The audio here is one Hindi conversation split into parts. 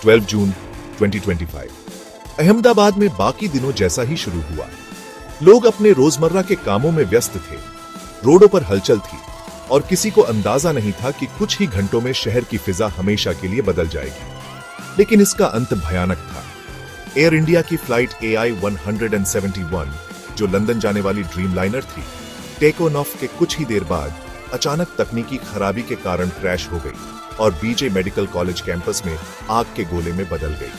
12 जून 2025। अहमदाबाद में बाकी दिनों जैसा ही शुरू हुआ। लोग अपने रोजमर्रा के कामों में व्यस्त थे, रोडों पर हलचल थी और किसी को अंदाजा नहीं था कि कुछ ही घंटों में शहर की फिजा हमेशा के लिए बदल जाएगी। लेकिन इसका अंत भयानक था। एयर इंडिया की फ्लाइट AI-171, जो लंदन जाने वाली ड्रीमलाइनर थी, टेक ऑफ के कुछ ही देर बाद अचानक तकनीकी खराबी के कारण क्रैश हो गई और बीजे मेडिकल कॉलेज कैंपस में आग के गोले में बदल गई।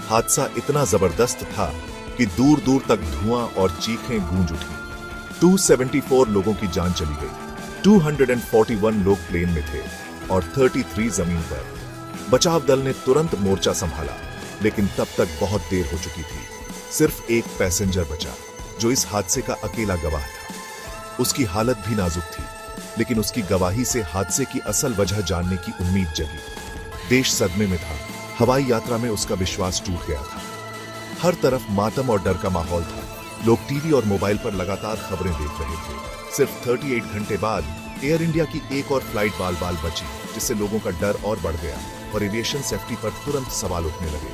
हादसा इतना जबरदस्त था कि दूर दूर तक धुआं और चीखें गूंज उठी। 274 लोगों की जान चली गई। 241 लोग प्लेन में थे और 33 जमीन पर। बचाव दल ने तुरंत मोर्चा संभाला, लेकिन तब तक बहुत देर हो चुकी थी। सिर्फ एक पैसेंजर बचा, जो इस हादसे का अकेला गवाह था। उसकी हालत भी नाजुक थी, लेकिन उसकी गवाही से हादसे की असल वजह जानने की उम्मीद जगी। देश सदमे में था। हवाई यात्रा में उसका विश्वास टूट गया था। हर तरफ मातम और डर का माहौल था। लोग टीवी और मोबाइल पर लगातार खबरें देख रहे थे। सिर्फ 38 घंटे बाद एयर इंडिया की एक और फ्लाइट बाल बची, जिससे लोगों का डर और बढ़ गया और एविएशन सेफ्टी पर तुरंत सवाल उठने लगे।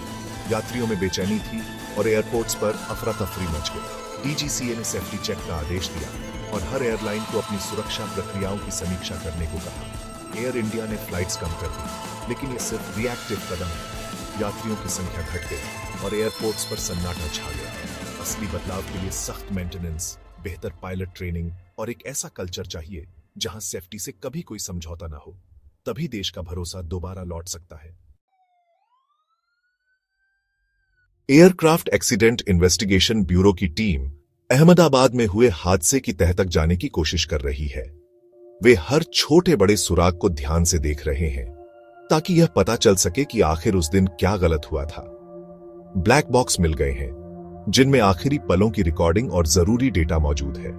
यात्रियों में बेचैनी थी और एयरपोर्ट्स पर अफरा तफरी मच गई। DGCA ने सेफ्टी चेक का आदेश दिया और हर एयरलाइन को अपनी सुरक्षा प्रक्रियाओं की समीक्षा करने को कहा। एयर इंडिया ने फ्लाइट्स कम कर दी, लेकिन ये सिर्फ रिएक्टिव कदम है। यात्रियों की संख्या घट गई और एयरपोर्ट्स पर सन्नाटा छा गया। असली बदलाव के लिए सख्त मेंटेनेंस, बेहतर पायलट ट्रेनिंग और एक ऐसा कल्चर चाहिए जहां सेफ्टी से कभी कोई समझौता ना हो। तभी देश का भरोसा दोबारा लौट सकता है। एयरक्राफ्ट एक्सीडेंट इन्वेस्टिगेशन ब्यूरो की टीम अहमदाबाद में हुए हादसे की तह तक जाने की कोशिश कर रही है। वे हर छोटे बड़े सुराग को ध्यान से देख रहे हैं, ताकि यह पता चल सके कि आखिर उस दिन क्या गलत हुआ था। ब्लैक बॉक्स मिल गए हैं, जिनमें आखिरी पलों की रिकॉर्डिंग और जरूरी डेटा मौजूद है।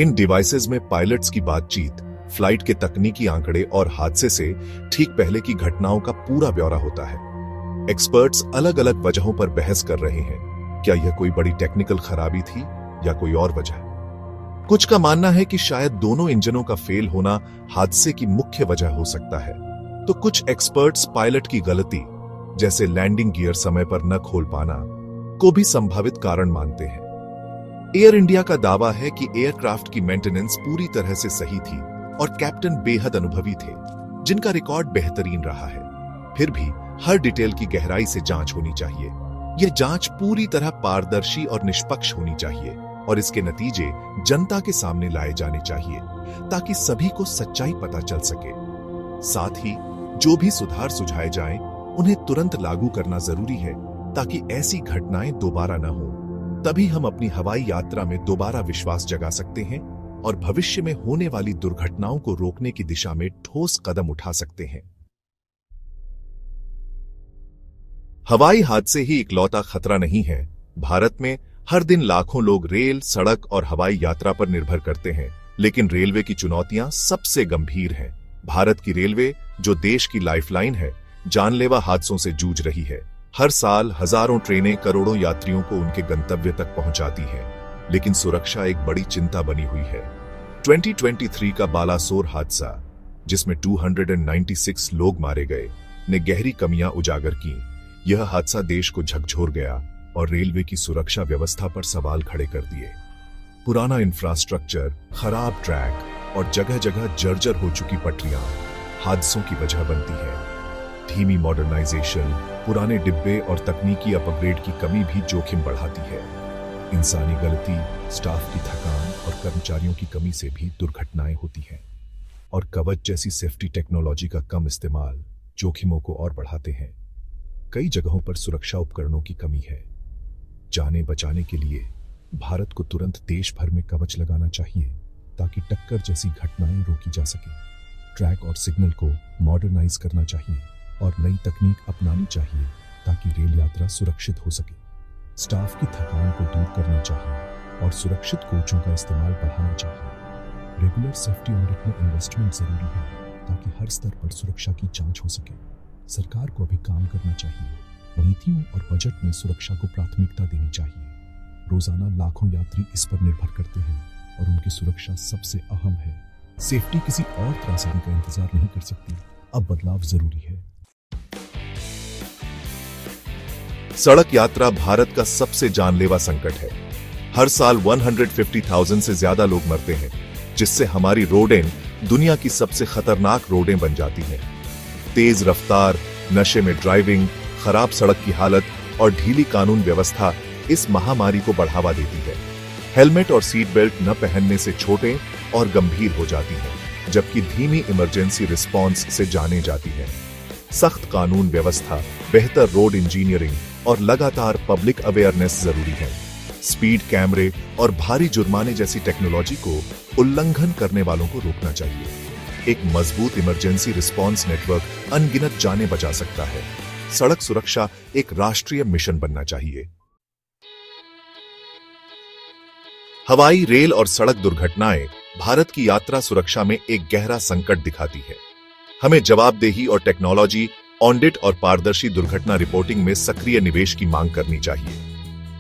इन डिवाइसेस में पायलट्स की बातचीत, फ्लाइट के तकनीकी आंकड़े और हादसे से ठीक पहले की घटनाओं का पूरा ब्यौरा होता है। एक्सपर्ट्स अलग अलग वजहों पर बहस कर रहे हैं। क्या यह कोई बड़ी टेक्निकल खराबी थी या कोई और वजह? कुछ का मानना है कि शायद दोनों इंजनों का फेल होना हादसे की मुख्य वजह हो सकता है, तो कुछ एक्सपर्ट्स पायलट की गलती, जैसे लैंडिंग गियर समय पर न खोल पाना, को भी संभावित कारण मानते हैं। एयर इंडिया का दावा है कि एयरक्राफ्ट की मेंटेनेंस पूरी तरह से सही थी और कैप्टन बेहद अनुभवी थे, जिनका रिकॉर्ड बेहतरीन रहा है। फिर भी हर डिटेल की गहराई से जांच होनी चाहिए। यह जांच पूरी तरह पारदर्शी और निष्पक्ष होनी चाहिए और इसके नतीजे जनता के सामने लाए जाने चाहिए, ताकि सभी को सच्चाई पता चल सके। साथ ही जो भी सुधार सुझाए जाएं, उन्हें तुरंत लागू करना जरूरी है, ताकि ऐसी घटनाएं दोबारा न हो। तभी हम अपनी हवाई यात्रा में दोबारा विश्वास जगा सकते हैं और भविष्य में होने वाली दुर्घटनाओं को रोकने की दिशा में ठोस कदम उठा सकते हैं। हवाई हादसे ही इकलौता खतरा नहीं है। भारत में हर दिन लाखों लोग रेल, सड़क और हवाई यात्रा पर निर्भर करते हैं, लेकिन रेलवे की चुनौतियां सबसे गंभीर हैं। भारत की रेलवे, जो देश की लाइफलाइन है, जानलेवा हादसों से जूझ रही है। हर साल हजारों ट्रेनें करोड़ों यात्रियों को उनके गंतव्य तक पहुंचाती हैं, लेकिन सुरक्षा एक बड़ी चिंता बनी हुई है। 2023 का बालासोर हादसा, जिसमें 296 लोग मारे गए, ने गहरी कमियां उजागर की। यह हादसा देश को झकझोर गया और रेलवे की सुरक्षा व्यवस्था पर सवाल खड़े कर दिए। पुराना इंफ्रास्ट्रक्चर, खराब ट्रैक और जगह जगह जर्जर हो चुकी पटरियां हादसों की वजह बनती है। धीमी मॉडर्नाइजेशन, पुराने डिब्बे और तकनीकी अपग्रेड की कमी भी जोखिम बढ़ाती है। इंसानी गलती, स्टाफ की थकान और कर्मचारियों की कमी से भी दुर्घटनाएं होती हैं। और कवच जैसी सेफ्टी टेक्नोलॉजी का कम इस्तेमाल जोखिमों को और बढ़ाते हैं। कई जगहों पर सुरक्षा उपकरणों की कमी है। जाने बचाने के लिए भारत को तुरंत देश भर में कवच लगाना चाहिए, ताकि टक्कर जैसी घटनाएं रोकी जा सके। ट्रैक और सिग्नल को मॉडर्नाइज करना चाहिए और नई तकनीक अपनानी चाहिए, ताकि रेल यात्रा सुरक्षित हो सके। स्टाफ की थकान को दूर करना चाहिए और सुरक्षित कोचों का इस्तेमाल बढ़ाना चाहिए। रेगुलर सेफ्टी ऑडिट में इन्वेस्टमेंट जरूरी है, ताकि हर स्तर पर सुरक्षा की जांच हो सके। सरकार को अभी काम करना चाहिए। नीतियों और बजट में सुरक्षा को प्राथमिकता देनी चाहिए। रोजाना लाखों यात्री इस पर निर्भर करते हैं और उनकी सुरक्षा सबसे अहम है। सेफ्टी किसी और त्रासदी का इंतजार नहीं कर सकती। अब बदलाव जरूरी है। सड़क यात्रा भारत का सबसे जानलेवा संकट है। हर साल 150,000 से ज्यादा लोग मरते हैं, जिससे हमारी रोडें दुनिया की सबसे खतरनाक रोडें बन जाती हैं। तेज रफ्तार, नशे में ड्राइविंग, खराब सड़क की हालत और ढीली कानून व्यवस्था इस महामारी को बढ़ावा देती है। हेलमेट और सीट बेल्ट न पहनने से छोटे और गंभीर हो जाती हैं, जबकि धीमी इमरजेंसी रिस्पॉन्स से जाने जाती है। सख्त कानून व्यवस्था, बेहतर रोड इंजीनियरिंग और लगातार पब्लिक अवेयरनेस जरूरी है। स्पीड कैमरे और भारी जुर्माने जैसी टेक्नोलॉजी को उल्लंघन करने वालों को रोकना चाहिए। एक मजबूत इमरजेंसी रिस्पॉन्स नेटवर्क अनगिनत जानें बचा सकता है। सड़क सुरक्षा एक राष्ट्रीय मिशन बनना चाहिए। हवाई, रेल और सड़क दुर्घटनाएं भारत की यात्रा सुरक्षा में एक गहरा संकट दिखाती है। हमें जवाबदेही और टेक्नोलॉजी, ऑडिट और पारदर्शी दुर्घटना रिपोर्टिंग में सक्रिय निवेश की मांग करनी चाहिए।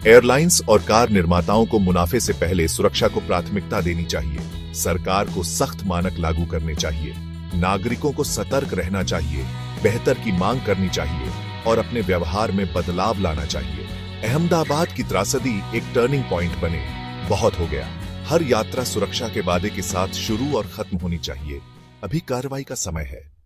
एयरलाइंस और कार निर्माताओं को मुनाफे से पहले सुरक्षा को प्राथमिकता देनी चाहिए। सरकार को सख्त मानक लागू करने चाहिए। नागरिकों को सतर्क रहना चाहिए, बेहतर की मांग करनी चाहिए और अपने व्यवहार में बदलाव लाना चाहिए। अहमदाबाद की त्रासदी एक टर्निंग पॉइंट बने। बहुत हो गया। हर यात्रा सुरक्षा के वादे के साथ शुरू और खत्म होनी चाहिए। अभी कार्रवाई का समय है।